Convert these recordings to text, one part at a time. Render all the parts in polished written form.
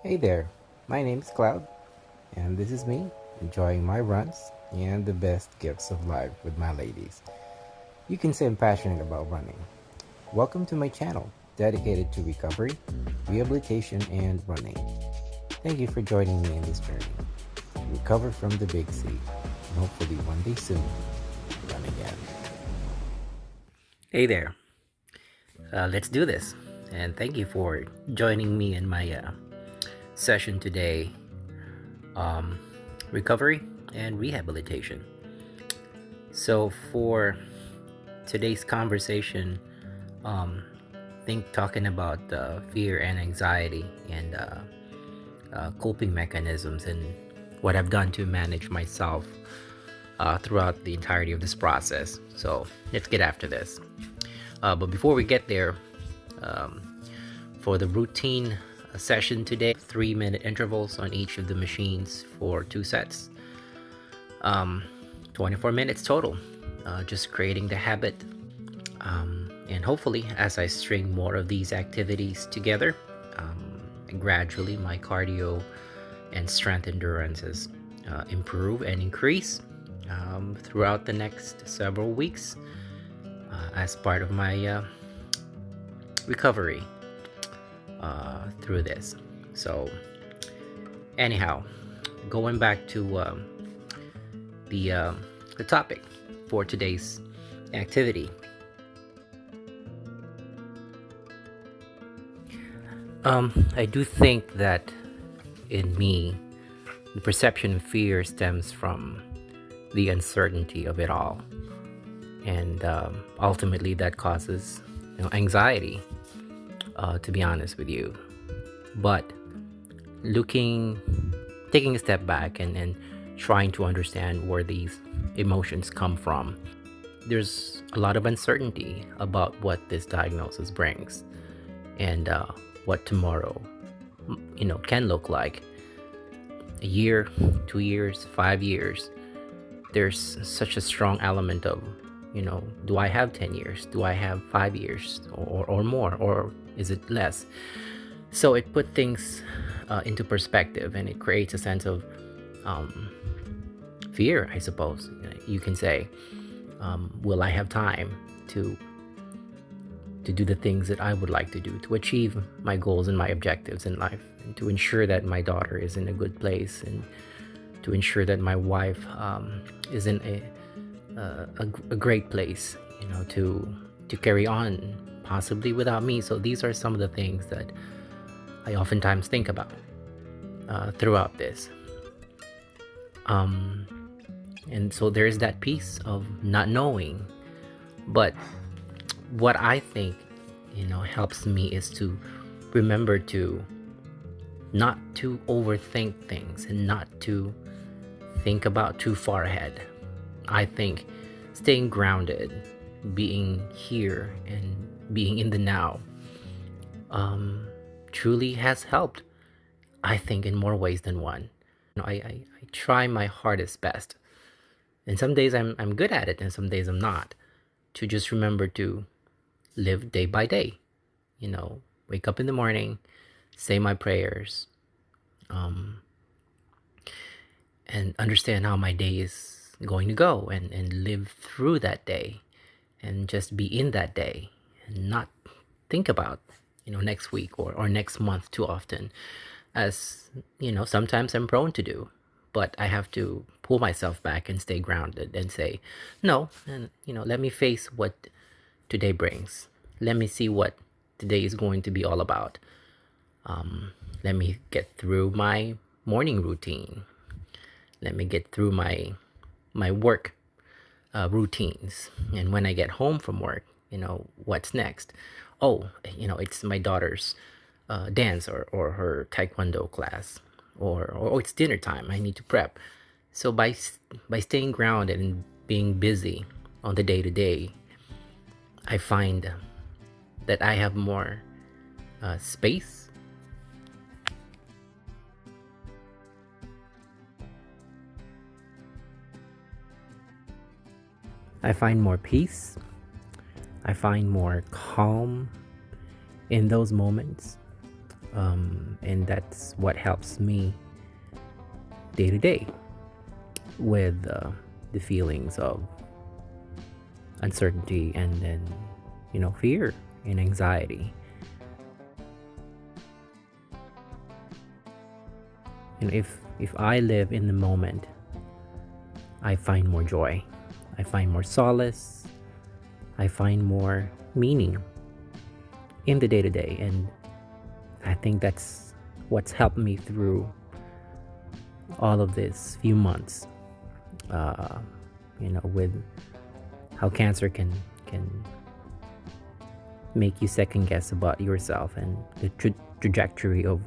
Hey there, my name is Cloud, and this is me enjoying my runs and the best gifts of life with my ladies. You can say I'm passionate about running. Welcome to my channel dedicated to recovery, rehabilitation, and running. Thank you for joining me in this journey. Recover from the big C, and hopefully one day soon, run again. Hey there, let's do this. And thank you for joining me in my session today, um, recovery and rehabilitation. So, for today's conversation, think talking about fear and anxiety and coping mechanisms and what I've done to manage myself throughout the entirety of this process. So, let's get after this. But before we get there, um, for the routine session today, 3-minute intervals on each of the machines for 2 sets, um, 24 minutes total, just creating the habit. And hopefully, as I string more of these activities together, gradually my cardio and strength endurances improve and increase throughout the next several weeks as part of my recovery through this. So, anyhow, going back to the topic for today's activity. I do think that in me, the perception of fear stems from the uncertainty of it all, and ultimately that causes anxiety. To be honest with you, but taking a step back and trying to understand where these emotions come from. There's a lot of uncertainty about what this diagnosis brings and what tomorrow, can look like. A year, 2 years, 5 years. There's such a strong element of, do I have 10 years? Do I have 5 years or more? Or is it less? So it put things into perspective, and it creates a sense of fear, I suppose. You can say, will I have time to do the things that I would like to do to achieve my goals and my objectives in life, and to ensure that my daughter is in a good place, and to ensure that my wife is in a great place, to carry on possibly without me. So these are some of the things that I oftentimes think about throughout this. And so there's that piece of not knowing. But what I think, helps me is to remember to not to overthink things and not to think about too far ahead. I think staying grounded, being here and being in the now, truly has helped, I think, in more ways than one. I try my hardest best, and some days I'm good at it and some days I'm not, to just remember to live day by day. Wake up in the morning, say my prayers, and understand how my day is going to go, and live through that day, and just be in that day and not think about next week or next month too often, as sometimes I'm prone to do. But I have to pull myself back and stay grounded and say no, and let me face what today brings. Let me see what today is going to be all about. Let me get through my morning routine. Let me get through my work routines. And when I get home from work, what's next? Oh, it's my daughter's dance or her taekwondo class, or it's dinner time. I need to prep. So by staying grounded and being busy on the day to day, I find that I have more space. I find more peace. I find more calm in those moments. And that's what helps me day to day with the feelings of uncertainty and then, fear and anxiety. If I live in the moment, I find more joy, I find more solace, I find more meaning in the day to day. And I think that's what's helped me through all of this few months. Uh, with how cancer can make you second guess about yourself and the trajectory of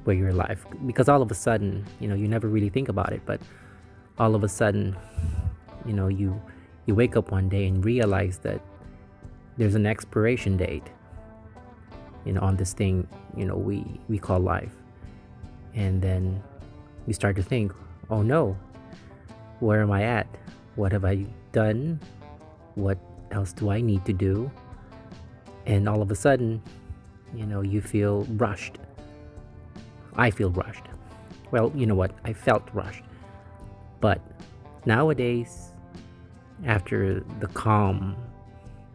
where your life. Because all of a sudden, you never really think about it, but all of a sudden, you wake up one day and realize that there's an expiration date, on this thing, we call life. And then you start to think, oh no, where am I at? What have I done? What else do I need to do? And all of a sudden, you feel rushed. I feel rushed. Well, you know what? I felt rushed. But nowadays, after the calm,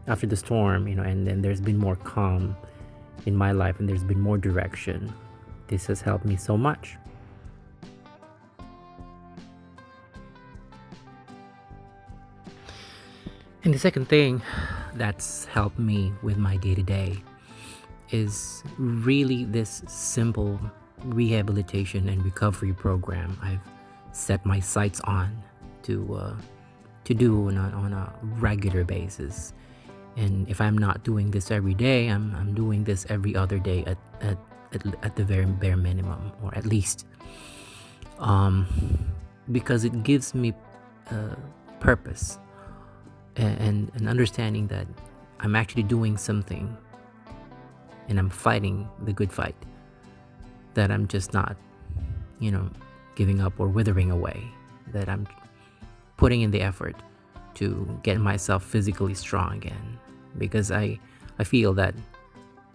after the storm, and then there's been more calm in my life and there's been more direction. This has helped me so much. And the second thing that's helped me with my day to day is really this simple rehabilitation and recovery program I've set my sights on to do on a regular basis. And if I'm not doing this every day, I'm doing this every other day at the very bare minimum, or at least, because it gives me purpose and an understanding that I'm actually doing something and I'm fighting the good fight, that I'm just not, giving up or withering away, that I'm putting in the effort to get myself physically strong again. Because I feel that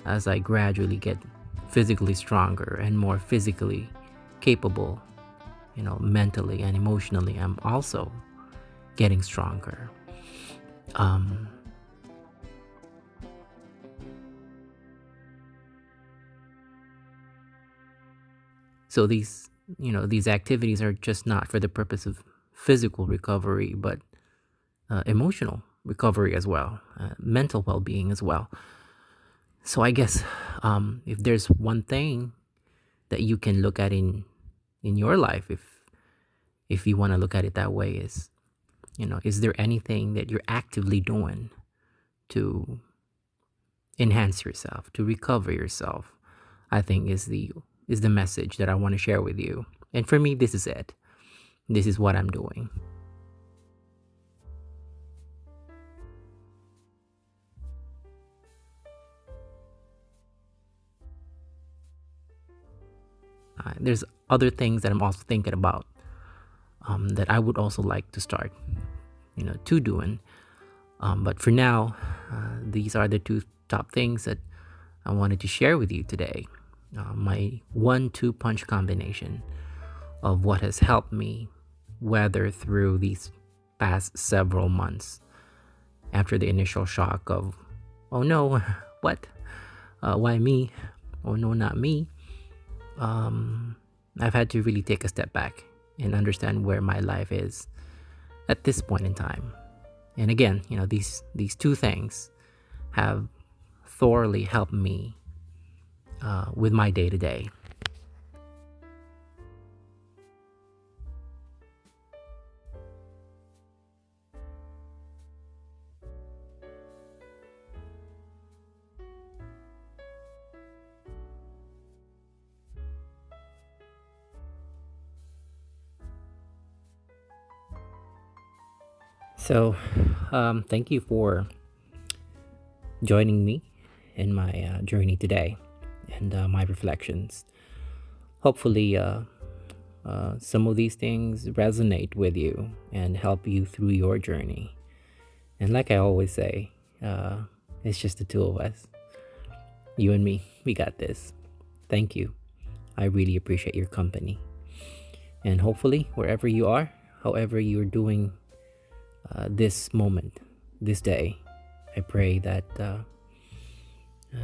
as I gradually get physically stronger and more physically capable, mentally and emotionally, I'm also getting stronger. So these activities are just not for the purpose of physical recovery, but emotional recovery as well, mental well-being as well. So I guess if there's one thing that you can look at in your life, if you want to look at it that way, is there anything that you're actively doing to enhance yourself, to recover yourself? I think is the message that I want to share with you. And for me, this is it. This is what I'm doing. There's other things that I'm also thinking about, that I would also like to start, to doing. But for now, these are the two top things that I wanted to share with you today. My 1-2 punch combination of what has helped me weather through these past several months after the initial shock of, oh no, what? Why me? Oh no, not me. I've had to really take a step back and understand where my life is at this point in time. And again, these two things have thoroughly helped me with my day to day. So, thank you for joining me in my journey today and my reflections. Hopefully, some of these things resonate with you and help you through your journey. And like I always say, it's just the two of us. You and me, we got this. Thank you. I really appreciate your company. And hopefully, wherever you are, however you're doing this moment, this day, I pray that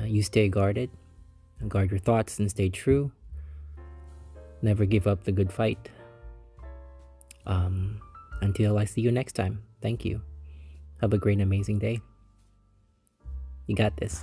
you stay guarded, guard your thoughts and stay true. Never give up the good fight. Until I see you next time, thank you. Have a great, amazing day. You got this.